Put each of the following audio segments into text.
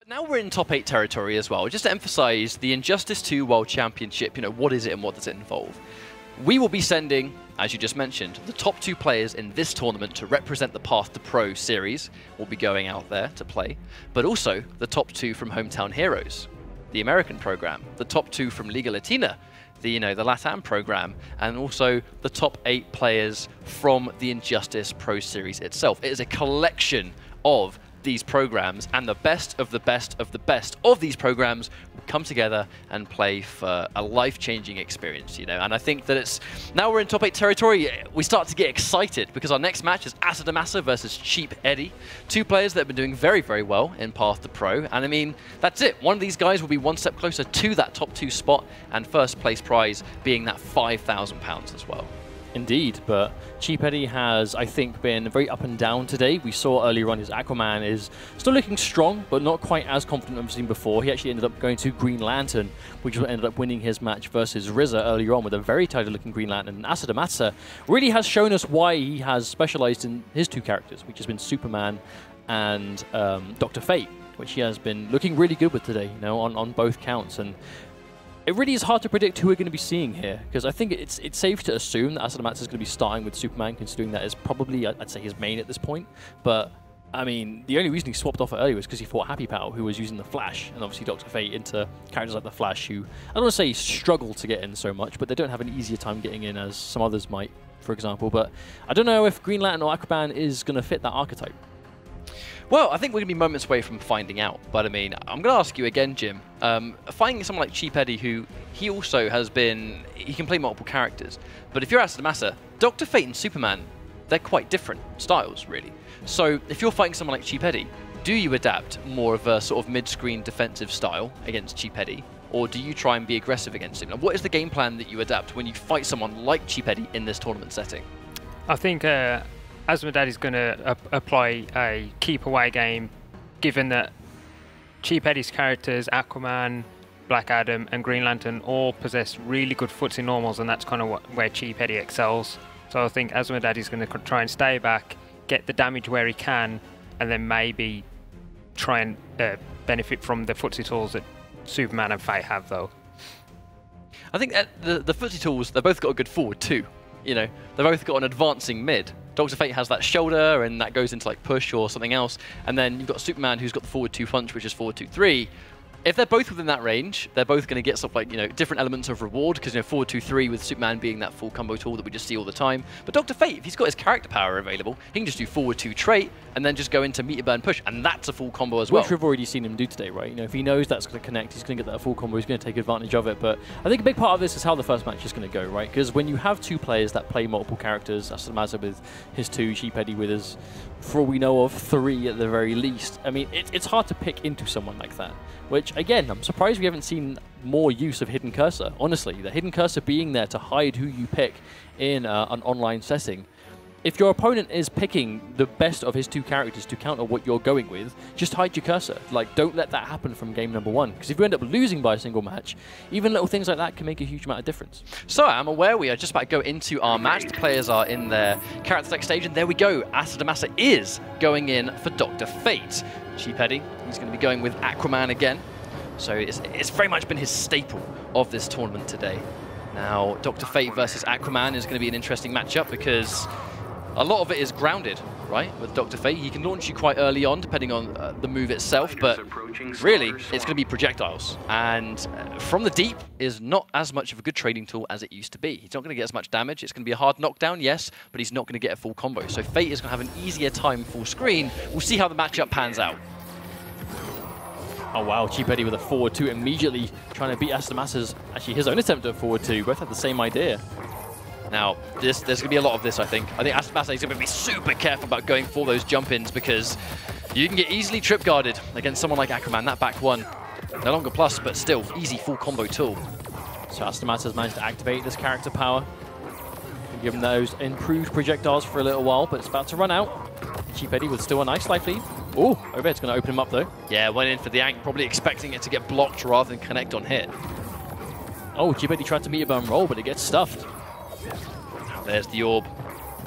Now we're in top 8 territory as well. Just to emphasize the Injustice 2 World Championship, what is it and what does it involve? We will be sending, as you just mentioned, the top 2 players in this tournament to represent the Path to Pro series. Will be going out there to play, but also the top 2 from Hometown Heroes, the American program, the top 2 from Liga Latina, the LATAM program, and also the top 8 players from the Injustice Pro series itself. It is a collection of these programs, and the best of the best of the best of these programs will come together and play for a life-changing experience, And I think that now we're in top 8 territory, we start to get excited because our next match is Asodimazze versus Cheap Eddie. 2 players that have been doing very, very well in Path to Pro, and I mean, that's it. One of these guys will be one step closer to that top 2 spot, and first place prize being that £5,000 as well. Indeed, but Cheap Eddie has, I think, been very up and down today. We saw earlier on his Aquaman is still looking strong, but not quite as confident as we've seen before. He actually ended up going to Green Lantern, which ended up winning his match versus RZA earlier on with a very tighter-looking Green Lantern. And Asodimazze really has shown us why he has specialized in his 2 characters, which has been Superman and Dr. Fate, which he has been looking really good with today, on both counts. And it really is hard to predict who we're going to be seeing here, because I think it's safe to assume that Asodimazze is going to be starting with Superman, considering that is probably, I'd say, his main at this point. But, I mean, the only reason he swapped off earlier was because he fought Happy Pal, who was using the Flash, and obviously Dr. Fate into characters like the Flash, who, I don't want to say struggle to get in so much, but they don't have an easier time getting in as some others might, for example. But I don't know if Green Lantern or Aquaman is going to fit that archetype. Well, I think we're going to be moments away from finding out. But I mean, I'm going to ask you again, Jim. Finding someone like Cheap Eddie, who he also has been, he can play multiple characters. But if you're Asodimazze, Dr. Fate and Superman, they're quite different styles, really. So if you're fighting someone like Cheap Eddie, do you adapt more of a sort of mid-screen defensive style against Cheap Eddie? Or do you try and be aggressive against him? Now, what is the game plan that you adapt when you fight someone like Cheap Eddie in this tournament setting? I think Asodimazze is going to apply a keep away game, given that Cheap Eddie's characters, Aquaman, Black Adam and Green Lantern, all possess really good footsie normals, and that's kind of where Cheap Eddie excels. So I think Asodimazze is going to try and stay back, get the damage where he can, and then maybe try and benefit from the footsie tools that Superman and Fate have, though. I think the footsie tools, they've both got a good forward too. They've both got an advancing mid. Dr. Fate has that shoulder, and that goes into like push or something else. And then you've got Superman, who's got the forward 2 punch, which is forward 2-3. If they're both within that range, they're both going to get stuff like, different elements of reward, because, forward 2-3 with Superman being that full combo tool that we just see all the time. But Dr. Fate, if he's got his character power available, he can just do forward 2 trait and then just go into meter burn push, and that's a full combo as well. Which we've already seen him do today, right? If he knows that's going to connect, he's going to get that full combo, he's going to take advantage of it. But I think a big part of this is how the first match is going to go, right? Because when you have 2 players that play multiple characters, Asodimazze with his 2, Cheap Eddie with his, for all we know of, 3 at the very least. I mean, it's hard to pick into someone like that. Which, again, I'm surprised we haven't seen more use of Hidden Cursor. Honestly, the Hidden Cursor being there to hide who you pick in an online setting. If your opponent is picking the best of his 2 characters to counter what you're going with, just hide your cursor. Don't let that happen from game number 1. Because if you end up losing by a single match, even little things like that can make a huge amount of difference. So I'm aware we are just about to go into our match. The players are in their character select stage, and there we go. Asodimazze is going in for Dr. Fate. Cheap Eddie, he's going to be going with Aquaman again. So it's very much been his staple of this tournament today. Now, Dr. Fate versus Aquaman is going to be an interesting matchup because a lot of it is grounded, right? With Dr. Fate, he can launch you quite early on, depending on the move itself, but really, it's going to be projectiles. And from the deep is not as much of a good trading tool as it used to be. He's not going to get as much damage. It's going to be a hard knockdown, yes, but he's not going to get a full combo. So Fate is going to have an easier time full screen. We'll see how the matchup pans out. Oh wow, Cheap Eddie with a forward 2 immediately trying to beat Asodimazze's, actually his own attempt at a forward 2. Both have the same idea. Now, there's going to be a lot of this, I think. I think Asodimazze is going to be super careful about going for those jump-ins because you can get easily trip-guarded against someone like Aquaman. That back 1, no longer plus, but still easy full combo tool. So Asodimazze has managed to activate this character power. Give him those improved projectiles for a little while, but it's about to run out. Cheap Eddie with still a nice life lead. Oh, overhead's going to open him up though. Yeah, went in for the Ankh, probably expecting it to get blocked rather than connect on hit. Oh, Cheap Eddie tried to meter burn roll, but it gets stuffed. There's the orb.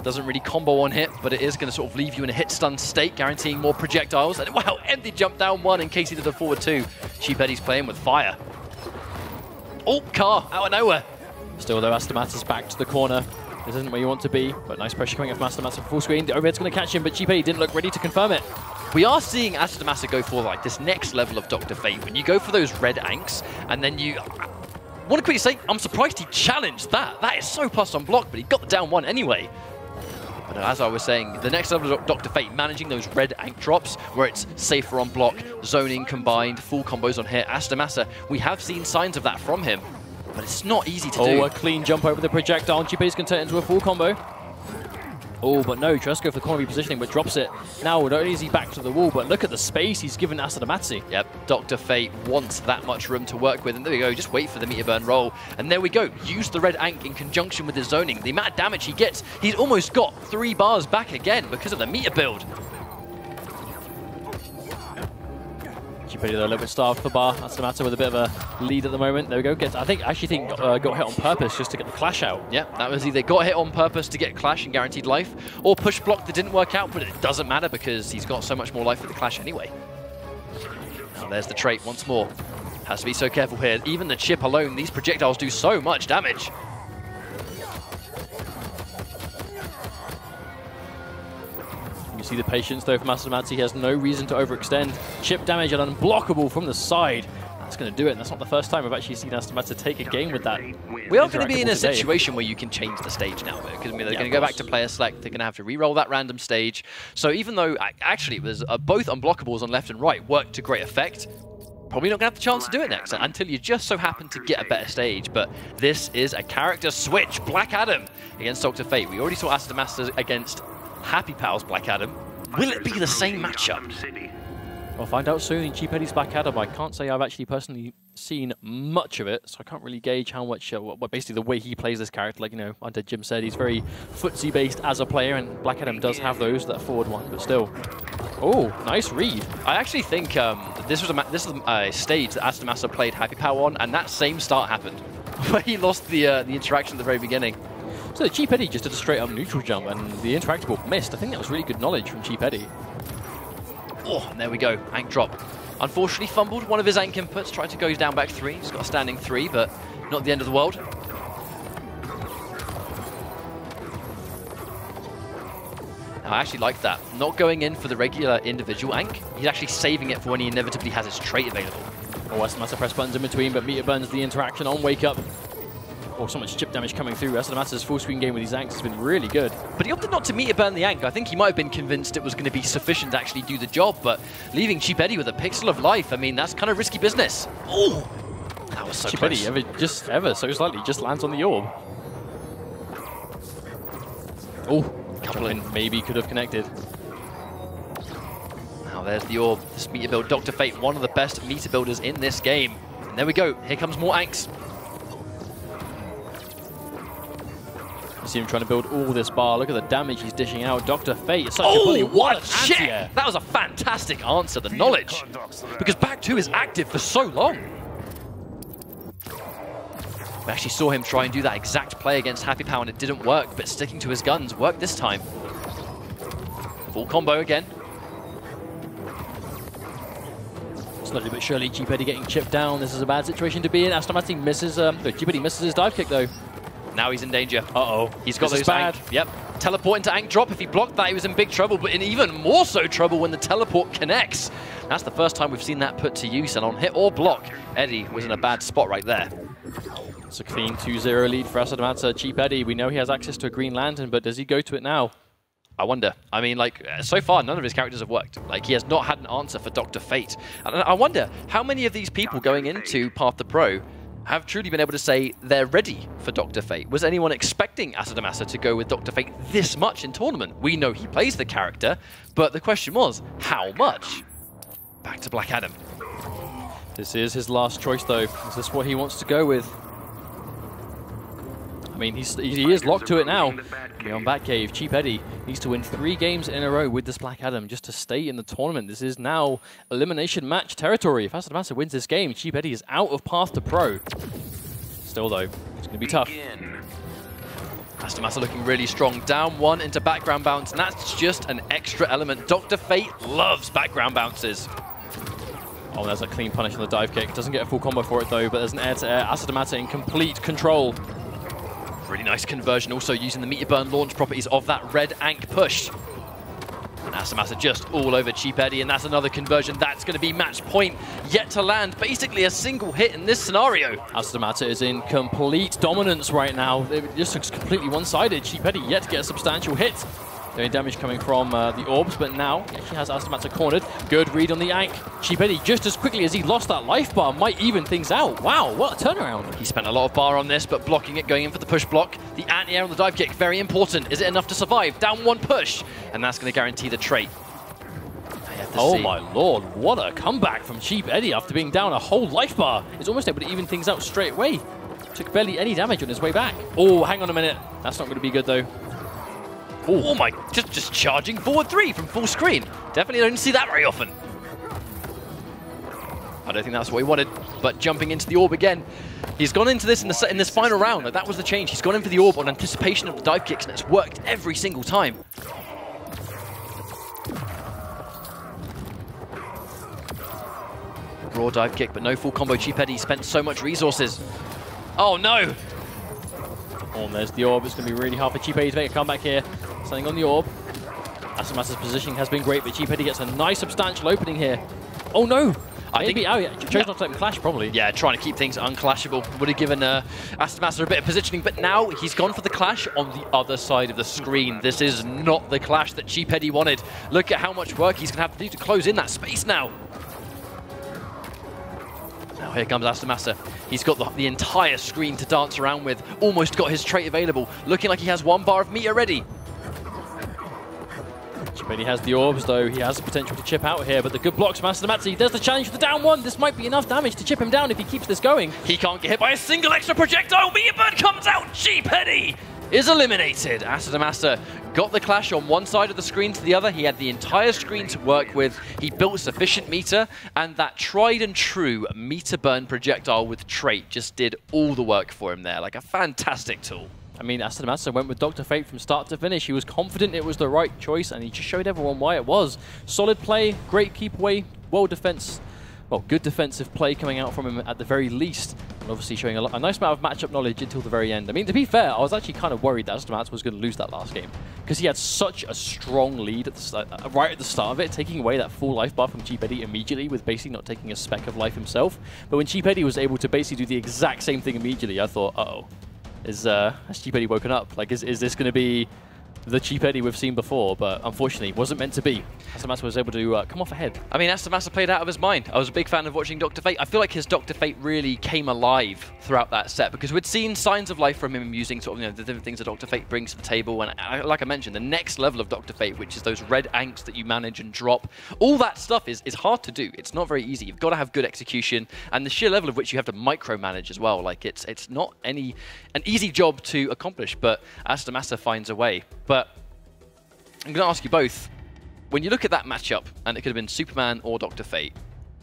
Doesn't really combo on hit, but it is going to sort of leave you in a hit stun state, guaranteeing more projectiles. And wow, empty jump down one in case he did a forward two. Cheap Eddie's playing with fire. Oh, car out of nowhere. Still though, Asodimazze's back to the corner. This isn't where you want to be, but nice pressure coming off Asodimazze full screen. The overhead's going to catch him, but Cheap Eddie didn't look ready to confirm it. We are seeing Asodimazze go for like this next level of Dr. Fate. When you go for those red anks, and then you... I want to quickly say, I'm surprised he challenged that. That is so passed on block, but he got the down one anyway. But as I was saying, the next level of Dr. Fate, managing those red ank drops, where it's safer on block, zoning combined, full combos on hit. Asodimazze, we have seen signs of that from him, but it's not easy to do. Oh, a clean jump over the projectile, and Cheap Eddie's going to turn it into a full combo. Oh, but no, tries to go for the corner repositioning, but drops it. Now, not only is he back to the wall, but look at the space he's given Asodimazze. Yep, Dr. Fate wants that much room to work with, and there we go, just wait for the meter burn roll. And there we go, use the red ank in conjunction with his zoning. The amount of damage he gets, he's almost got 3 bars back again because of the meter build. Cheap Eddie, though, a little bit starved for bar. Asodimazze with a bit of a lead at the moment. There we go. I actually think got hit on purpose just to get the clash out. Yeah, that was either got hit on purpose to get clash and guaranteed life, or push block that didn't work out, but it doesn't matter because he's got so much more life for the clash anyway. Now there's the trait once more. Has to be so careful here. Even the chip alone, these projectiles do so much damage. You see the patience though from Asodimazze. He has no reason to overextend. Chip damage and unblockable from the side. That's going to do it, and that's not the first time I've actually seen Asodimazze take a game with that. We are going to be in a situation where you can change the stage now, because I mean, they're going to go back to player select, they're going to have to re-roll that random stage. So even though actually it was both unblockables on left and right worked to great effect, probably not going to have the chance to do it next until you just so happen to get a better stage. But this is a character switch. Black Adam against Dr. Fate. We already saw Asodimazze against Happy Pal's Black Adam. Will it be the same matchup? We'll find out soon in Cheap Eddie's Black Adam. I can't say I've actually personally seen much of it, so I can't really gauge how much, basically the way he plays this character. Like, you know, Undead Jim said, he's very footsie-based as a player, and Black Adam does have those, that forward one, but still. Oh, nice read. I actually think this is a stage that Asodimazze played Happy Pal on, and that same start happened, where he lost the interaction at the very beginning. So Cheap Eddie just did a straight-up neutral jump, and the interactable missed. I think that was really good knowledge from Cheap Eddie. Oh, and there we go, Ank drop. Unfortunately fumbled one of his Ank inputs, tried to go down back 3. He's got a standing 3, but not the end of the world. Now, I actually like that. Not going in for the regular individual Ank, he's actually saving it for when he inevitably has his trait available. Oh, Asodimazze press buttons in between, but meter burns the interaction on Wake Up. Oh, so much chip damage coming through. Asodimazze's full screen game with these Anks has been really good. But he opted not to meter burn the Ank. I think he might have been convinced it was going to be sufficient to actually do the job, but leaving Cheap Eddie with a pixel of life, I mean, that's kind of risky business. Oh, that was so close. Cheap Eddie ever so slightly just lands on the orb. Oh, coupling maybe could have connected. Now there's the orb. This meter build, Dr. Fate, one of the best meter builders in this game. And there we go. Here comes more Anks. See him trying to build all this bar. Look at the damage he's dishing out. Dr. Fate is such a bully. What a check! That was a fantastic answer, the knowledge. Because back 2 is active for so long. We actually saw him try and do that exact play against Happy Pal and it didn't work, but sticking to his guns worked this time. Full combo again. Slowly but surely, Cheap Eddie getting chipped down. This is a bad situation to be in. Asodimazze misses, Cheap Eddie misses his dive kick though. Now he's in danger. Uh-oh. He's got those bad. Ank. Yep. Teleport into Ank drop. If he blocked that, he was in big trouble, but in even more so trouble when the teleport connects. That's the first time we've seen that put to use, and on hit or block, Eddie was in a bad spot right there. It's a clean 2-0 lead for Asodimazze. Cheap Eddie, we know he has access to a green lantern, but does he go to it now? I wonder. I mean, like, so far, none of his characters have worked. Like, he has not had an answer for Dr. Fate. And I wonder how many of these people going into Path to Pro have truly been able to say they're ready for Dr. Fate. Was anyone expecting Asodimazze to go with Dr. Fate this much in tournament? We know he plays the character, but the question was, how much? Back to Black Adam. This is his last choice, though. Is this what he wants to go with? I mean, he is locked to it now. On Batcave, Cheap Eddie needs to win 3 games in a row with this Black Adam just to stay in the tournament. This is now elimination match territory. If Asodimazze wins this game, Cheap Eddie is out of Path to Pro. Still, though, it's going to be tough. Asodimazze looking really strong. Down one into background bounce, and that's just an extra element. Dr. Fate loves background bounces. Oh, there's a clean punish on the dive kick. Doesn't get a full combo for it though, but there's an air-to-air. Asodimazze in complete control. Really nice conversion, also using the meter burn launch properties of that red Ankh push. And Asodimazze just all over Cheap Eddie, and that's another conversion. That's going to be match point, yet to land. Basically a single hit in this scenario. Asodimazze is in complete dominance right now. It just looks completely one-sided. Cheap Eddie yet to get a substantial hit. The only damage coming from the orbs, but now he actually has Asodimazze cornered. Good read on the Ankh. Cheap Eddie, just as quickly as he lost that life bar, might even things out. Wow, what a turnaround. He spent a lot of bar on this, but blocking it, going in for the push block. The anti-air on the dive kick, very important. Is it enough to survive? Down one push, and that's going to guarantee the trait. Oh my lord, what a comeback from Cheap Eddie after being down a whole life bar. He's almost able to even things out straight away. Took barely any damage on his way back. Oh, hang on a minute. That's not going to be good though. Oh my, just charging forward 3 from full screen. Definitely don't see that very often. I don't think that's what he wanted, but jumping into the orb again. He's gone into this in this final round. Like, that was the change. He's gone in for the orb on anticipation of the dive kicks, and it's worked every single time. Raw dive kick, but no full combo. Cheap Eddie spent so much resources. Oh no! Oh, and there's the orb. It's going to be really hard for Cheap Eddie to make a comeback here. Something on the orb. Asodimazze's positioning has been great, but Cheap Eddie gets a nice substantial opening here. Oh no! I think chose not to let him clash, probably. Yeah, trying to keep things unclashable. Would have given Asodimazze a bit of positioning, but now he's gone for the clash on the other side of the screen. This is not the clash that Cheap Eddie wanted. Look at how much work he's going to have to do to close in that space now. Now here comes Asodimazze. He's got the entire screen to dance around with. Almost got his trait available. Looking like he has 1 bar of meter ready. Cheap Eddie has the orbs though. He has the potential to chip out here, but the good blocks from Asodimazze. There's the challenge for the down one. This might be enough damage to chip him down if he keeps this going. He can't get hit by a single extra projectile. Meter burn comes out. Cheap Eddie is eliminated. Asodimazze got the clash on one side of the screen to the other. He had the entire screen to work with. He built sufficient meter, and that tried and true meter burn projectile with trait just did all the work for him there. Like a fantastic tool. I mean, Asodimazze went with Dr. Fate from start to finish. He was confident it was the right choice, and he just showed everyone why it was. Solid play, great keep away, good defensive play coming out from him at the very least. And obviously showing a nice amount of matchup knowledge until the very end. I mean, to be fair, I was actually kind of worried that Asodimazze was going to lose that last game, because he had such a strong lead at the right at the start of it, taking away that full life bar from Cheap Eddie immediately with basically not taking a speck of life himself. But when Cheap Eddie was able to basically do the exact same thing immediately, I thought, uh-oh. Has Cheap Eddie woken up? Like, is this going to be the Cheap Eddie we've seen before? But unfortunately, wasn't meant to be. Asodimazze was able to come off ahead. I mean, Asodimazze played out of his mind. I was a big fan of watching Dr. Fate. I feel like his Dr. Fate really came alive throughout that set, because we'd seen signs of life from him using sort of, the different things that Dr. Fate brings to the table. And like I mentioned, the next level of Dr. Fate, which is those red Ankhs that you manage and drop, all that stuff is hard to do. It's not very easy. You've got to have good execution, and the sheer level of which you have to micromanage as well. Like, it's not an easy job to accomplish, but Asodimazze finds a way. But I'm going to ask you both, when you look at that matchup, and it could have been Superman or Dr. Fate,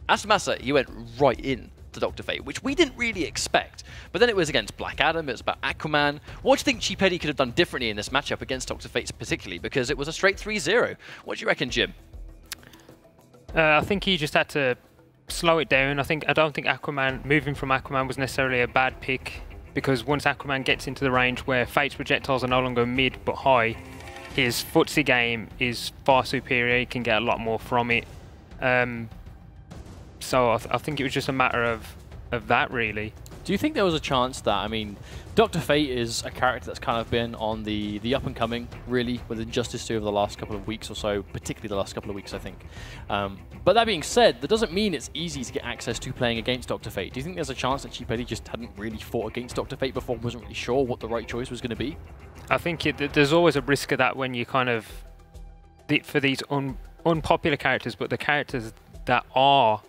Asodimazze, he went right in to Dr. Fate, which we didn't really expect. But then it was against Black Adam, it was about Aquaman. What do you think Cheap Eddie could have done differently in this matchup against Dr. Fate particularly? Because it was a straight 3-0. What do you reckon, Jim? I think he just had to slow it down. I don't think moving from Aquaman was necessarily a bad pick, because once Aquaman gets into the range where Fate's projectiles are no longer mid but high, his footsie game is far superior. He can get a lot more from it. So I think it was just a matter of that, really. Do you think there was a chance that, I mean, Dr. Fate is a character that's kind of been on the up-and-coming, really, with Injustice 2 over the last couple of weeks or so, particularly the last couple of weeks, I think. But that being said, that doesn't mean it's easy to get access to playing against Dr. Fate. Do you think there's a chance that Cheap Eddie just hadn't really fought against Dr. Fate before, wasn't really sure what the right choice was going to be? I think there's always a risk of that when you kind of, for these unpopular characters, but the characters that are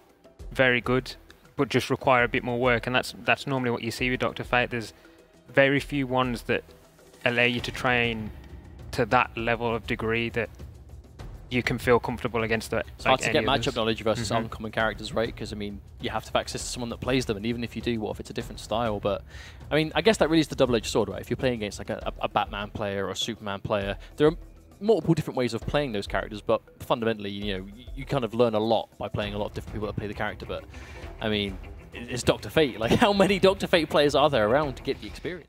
very good but just require a bit more work, and that's normally what you see with Dr. Fate. There's very few ones that allow you to train to that level of degree that you can feel comfortable against it. It's hard to get matchup knowledge versus uncommon characters, right? Because, I mean, you have to have access to someone that plays them, and even if you do, what if it's a different style? But, I mean, I guess that really is the double-edged sword, right? If you're playing against, like, a Batman player or a Superman player, there are multiple different ways of playing those characters, but fundamentally, you know, you kind of learn a lot by playing a lot of different people that play the character. But, I mean, it's Dr. Fate. Like, how many Dr. Fate players are there around to get the experience?